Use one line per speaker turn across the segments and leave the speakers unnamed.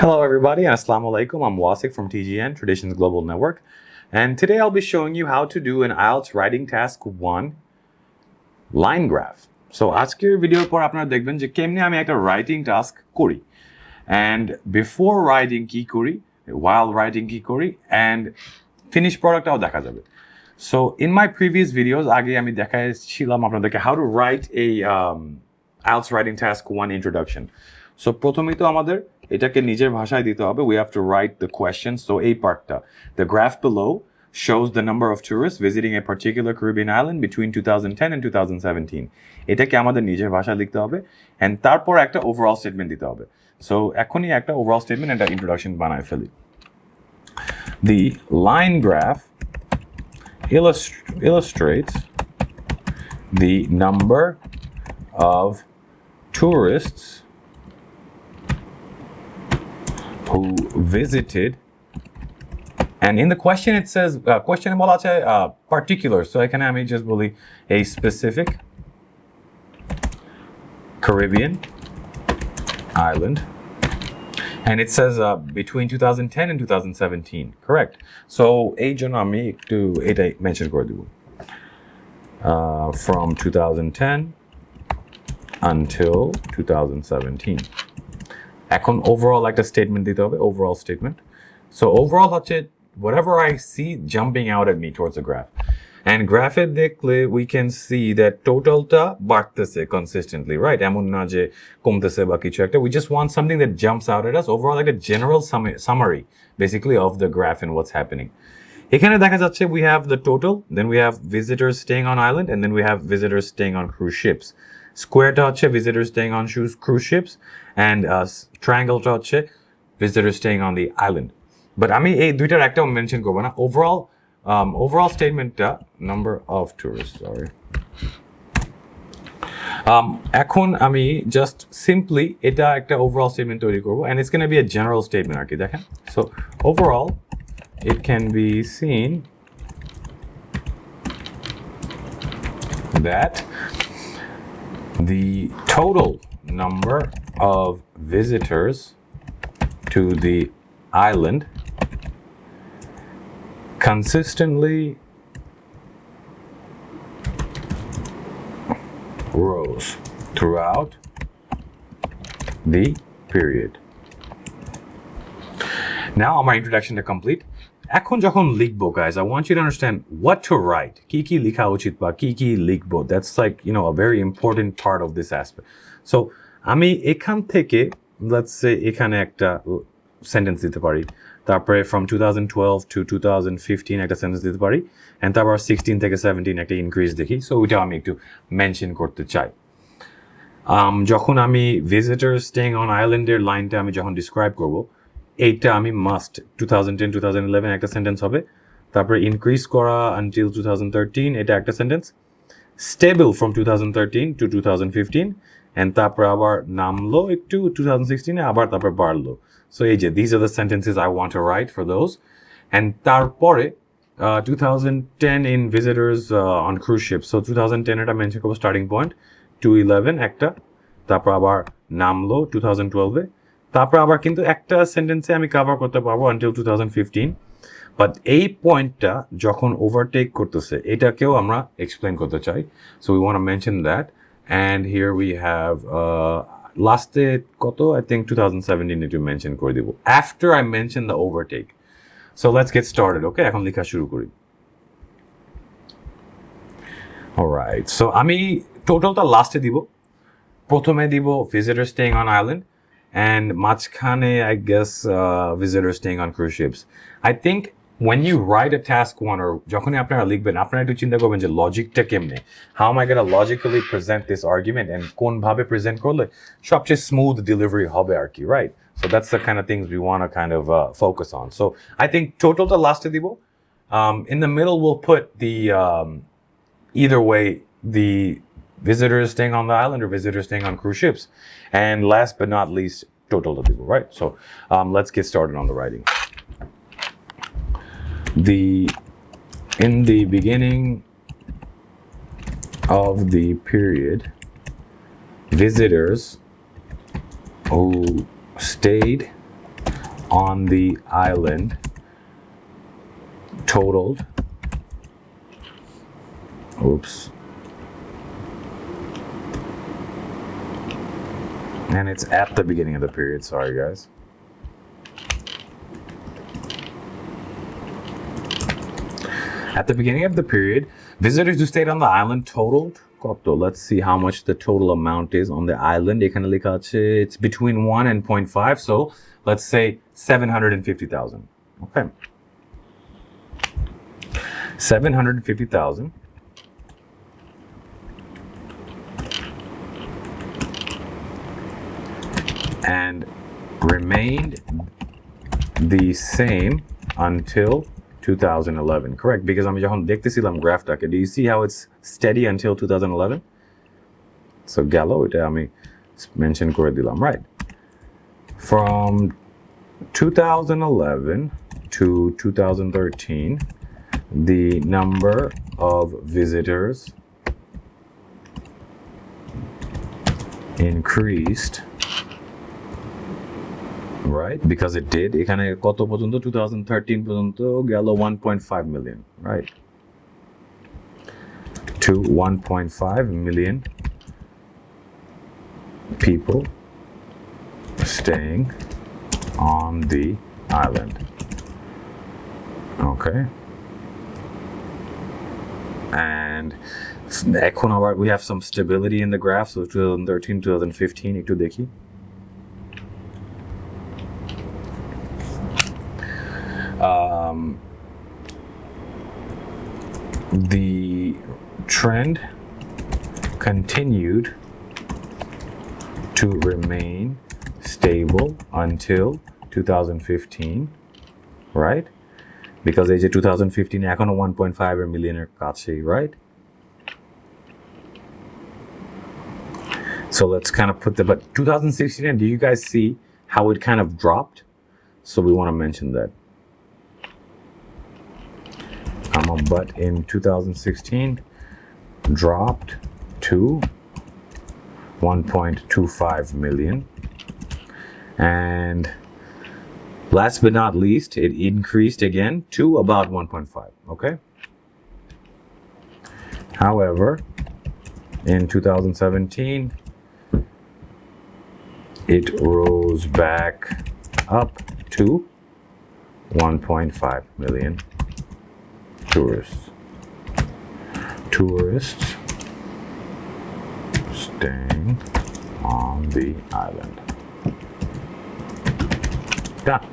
Hello everybody, Assalamu alaikum. I'm Wasik from TGN, Traditions Global Network. And today I'll be showing you how to do an IELTS Writing Task 1 line graph. So আজকের ভিডিওর পর আপনারা দেখবেন যে কেমনে আমি একটা writing task করি। And before writing কি করি, while writing কি করি, and finished productটাও দেখা যাবে। So in my previous videos আগে আমি দেখাইছিলাম আপনাদেরকে how to write a IELTS Writing Task 1 introduction. So প্রথমেই তো আমাদের এটাকে নিজের ভাষায় দিতে হবে. We have to write the questions. So এই পার্টটা, the graph below shows the number of tourists visiting a particular Caribbean island between 2010 and 2017. এটাকে আমাদের নিজের ভাষায় লিখতে হবে and তারপর একটা overall statement দিতে হবে. So এখনই একটা overall statement and একটা introduction বানায় ফেলি. The line graph illustrates the number of tourists who visited, and in the question it says question বলা আছে particular, so এখানে আমি just বলি a specific Caribbean island, and it says between 2010 and 2017, correct? So এই জন্য আমি একটু এটা মেনশন করে দেব from 2010 until 2017. এখন overall একটা statement দিতে হবে, overall statement. So overall হচ্ছে whatever I see jumping out at me towards the graph. And graph এ দেখলে we can see that totalটা বাড়তেছে consistently, right? এমন না যে কমতেছে বা কিছু একটা. We just want something that jumps out at us. Overall like a general summary basically of the graph and what's happening. এখানে দেখা যাচ্ছে we have the total, then we have visitors staying on island, and then we have visitors staying on cruise ships. Squareটা হচ্ছে visitors staying on cruise ships, and triangleটা হচ্ছে visitors staying on the island. But আমি এই দুইটার একটাও mention করব না. Overall statementটা number of tourists, sorry. এখন আমি just simply এটা একটা overall statement তৈরি করব, and it's going to be a general statement আর কি দেখেন. So overall it can be seen that the total number of visitors to the island consistently rose throughout the period. Now my introduction to complete. এখন যখন লিখবো guys, I want you to understand what to write. কি কি লেখা উচিত বা কি কি লিখবো. That's like, a very important part of this aspect. So আমি এখান থেকে let's say এখানে একটা sentence দিতে পারি, তারপরে from 2012 to 2015 একটা sentence দিতে পারি, and তারপর 16 থেকে 17 একটা increase দেখি. So ওইটা আমি একটু মেনশন করতে চাই. যখন আমি visitors staying on island এর লাইনটা আমি যখন describe করব, এইটা আমি মাস্ট 2010 2011 একটা সেন্টেন্স হবে, তারপরে ইনক্রিজ করা until 2013 এটা একটা sentence, stable from 2013 to 2015, and তারপরে আবার নামলো একটু 2016 এ, আবার তারপরে বাড়লো. সো এই যে these are the sentences I want to write for those. And তারপরে 2010 in visitors on cruise ships, so 2010 এটা মেনশন করবো স্টার্টিং পয়েন্ট, 2011 একটা, তারপর আবার নামলো 2012 এ, তারপর আবার কিন্তু একটা সেন্টেন্সে আমি কভার করতে পারবো until 2015, বাট এই পয়েন্টটা যখন ওভারটেক করতেছে এটাকেও আমরা এক্সপ্লেন করতে চাই. So we want to mention that, and here we have লাস্টে কত, আই থিঙ্ক 2017 একটু মেনশন করে দিব after I mention the overtake. So let's get started. Okay, এখন লেখা শুরু করি. অলরাইট, সো আমি টোটালটা লাস্টে দিব, প্রথমে দিব visitor staying on island, and মাঝখানে I guess visitors staying on cruise ships. I think when you write a task 1 or যখনই আপনারা লিখবেন, আপনারা একটু চিন্তা করবেন যে লজিকটা কেমনে, how am I going to logically present this argument, and কোন ভাবে প্রেজেন্ট করলে সবচেয়ে স্মুথ ডেলিভারি হবে আর কি, right? So that's the kind of things we want to kind of focus on. So I think totalটা লাস্টে দিব. In the middle we'll put the either way, the visitors staying on the island or visitors staying on cruise ships, and last but not least total of people, right? So let's get started on the writing. In the beginning of the period, visitors who stayed on the island totaled, and it's at the beginning of the period, sorry guys. At the beginning of the period, visitors who stayed on the island totaled কত? Let's see how much the total amount is on the island. এখানে লেখা আছে it's between 1 and 0.5, so let's say 750,000. Okay. 750,000. And remained the same until 2011. Correct, because আমি যখন দেখতেছিলাম গ্রাফটাকে, do you see how it's steady until 2011? So গেল, এটা আমি mention করে দিলাম, right? From 2011 to 2013, the number of visitors increased, right? Because it did. এখানে কত পর্যন্ত? 2013 পর্যন্ত গেল 1.5 million, right? To 1.5 million people staying on the island. Okay. And এখন আবার we have some stability in the graph, so 2013 2015 একটু দেখি. The trend continued to remain stable until 2015, right? Because এই যে 2015 এখনো 1.5 মিলিয়নের কাছে, right? So let's kind of put the, but 2016, do you guys see how it kind of dropped? So we want to mention that. But in 2016 dropped to 1.25 million, and last but not least, it increased again to about 1.5. Okay. However, in 2017, it rose back up to 1.5 million tourists staying on the island. Done.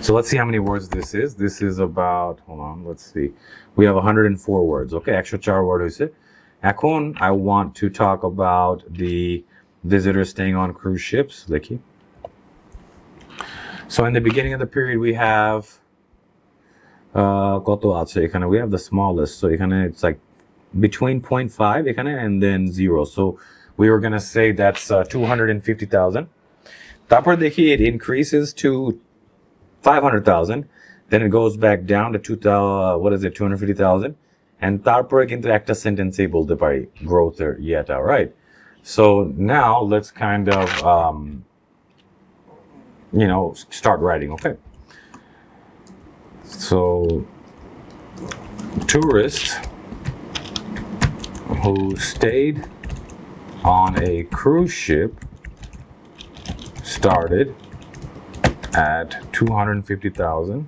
So let's see how many words this is. This is about, hold on, let's see. We have 104 words. Okay, extra 4 word hoise. এখন I want to talk about the visitors staying on cruise ships. Likhi. So in the beginning of the period, we have কত আছে এখানে? We have the smallest, so এখানে it's like between 0.5 এখানে and then 0, so we were gonna say that's 250,000. তারপর দেখি it increases to 500,000, then it goes back down to 250,000, and তারপরে কিন্তু একটা সেন্টেন্সেই বলতে পারি growth এর ইয়েটা, right? So now let's kind of start writing. Okay. So, tourists who stayed on a cruise ship started at 250,000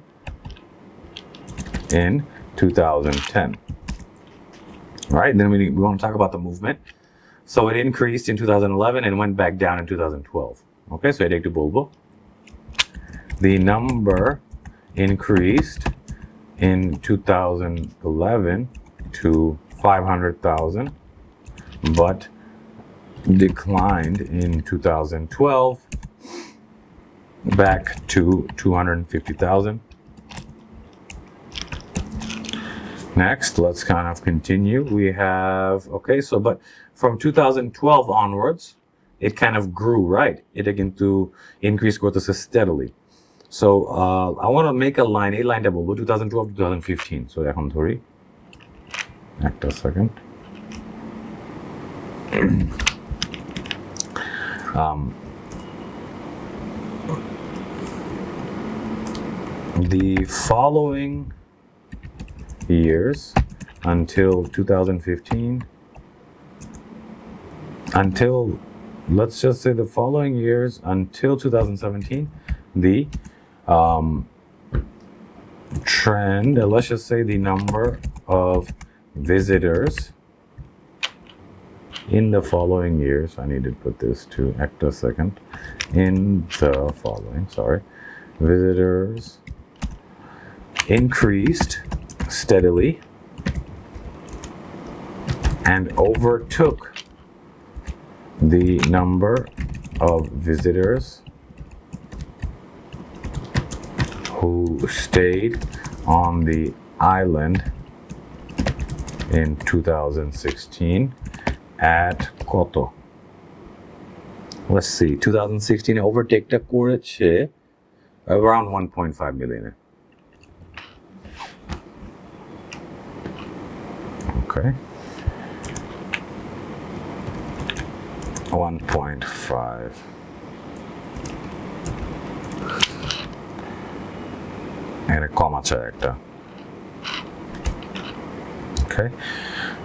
in 2010. Right? Then we want to talk about the movement. So it increased in 2011 and went back down in 2012. Okay, so এটা একটু বলবো. The number increased in 2011 to 500,000, but declined in 2012 back to 250,000. Next, let's kind of continue. We have, okay, so but from 2012 onwards, it kind of grew, right? It began to increase growth steadily. So I want to make a line, a line double, 2012 to 2015. So এখন ধরি একটা second. the following years until 2015, until, let's just say the following years until 2017, the trend, let's just say the number of visitors in the following years, I need to put this to act a second, in the following, visitors increased steadily and overtook the number of visitors who stayed on the island in 2016 at koto. Let's see, 2016 overtake টা করেছে around 1.5 million. Okay. 1.5. And a comma character. Okay.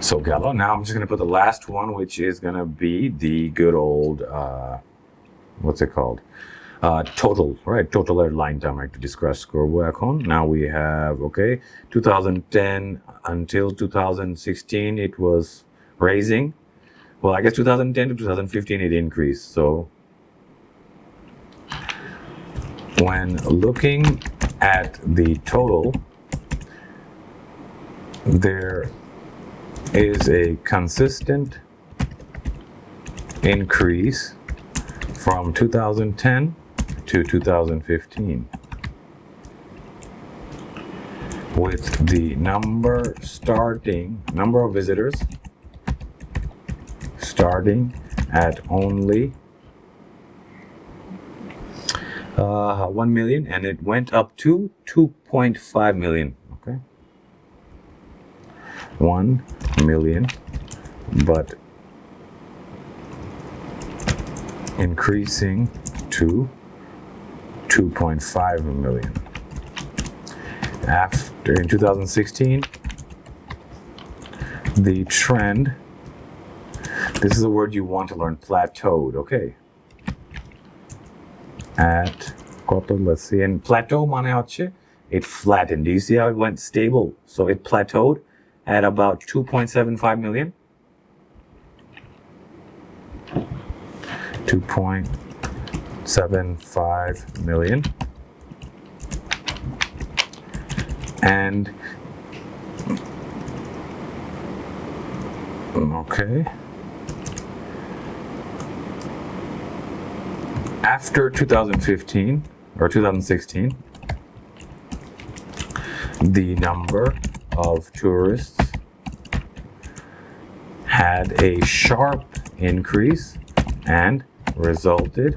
So Gallo, now I'm just going to put the last one, which is going to be the good old, what's it called? Total, right? Total line time, right? To describe score এখন. Now we have, okay, 2010 until 2016, it was raising. Well, I guess 2010 to 2015, it increased. So when looking at the total, there is a consistent increase from 2010 to 2015 with the number of visitors starting at only 1 million, and it went up to 2.5 million. Okay, 1 million, but increasing to 2.5 million. After, in 2016, the trend, this is a word you want to learn, plateaued, okay? At কত, let's see, and plateau মানে হচ্ছে it flattened. Do you see how it went stable? So it plateaued at about 2.75 million. 2.75 million. And okay, after 2015 or 2016, the number of tourists had a sharp increase and resulted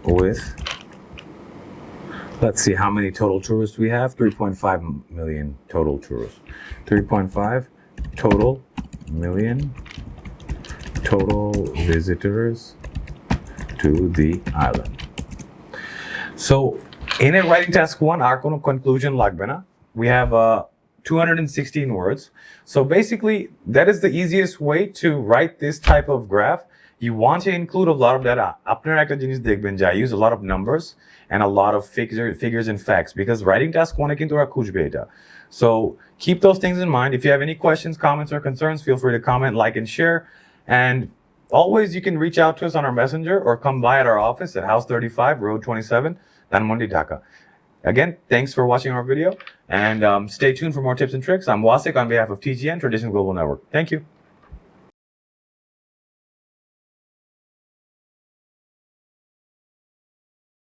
with, let's see how many total tourists we have. 3.5 million total tourists. 3.5 total million total visitors to the island. So in a writing task 1, our কোনো conclusion লাগবে না. We have 216 words. So basically, that is the easiest way to write this type of graph. You want to include a lot of data. আপনারা একটা জিনিস দেখবেন যে I use a lot of numbers and a lot of figures and facts, because writing task 1 এ কিন্তু ওরা খুঁজবে এটা. So keep those things in mind. If you have any questions, comments, or concerns, feel free to comment, like, and share. And always, you can reach out to us on our messenger or come by at our office at House 35, Road 27, Dhanmondi, Dhaka. Again, thanks for watching our video, and stay tuned for more tips and tricks. I'm Wasik on behalf of TGN, Tradition Global Network. Thank you.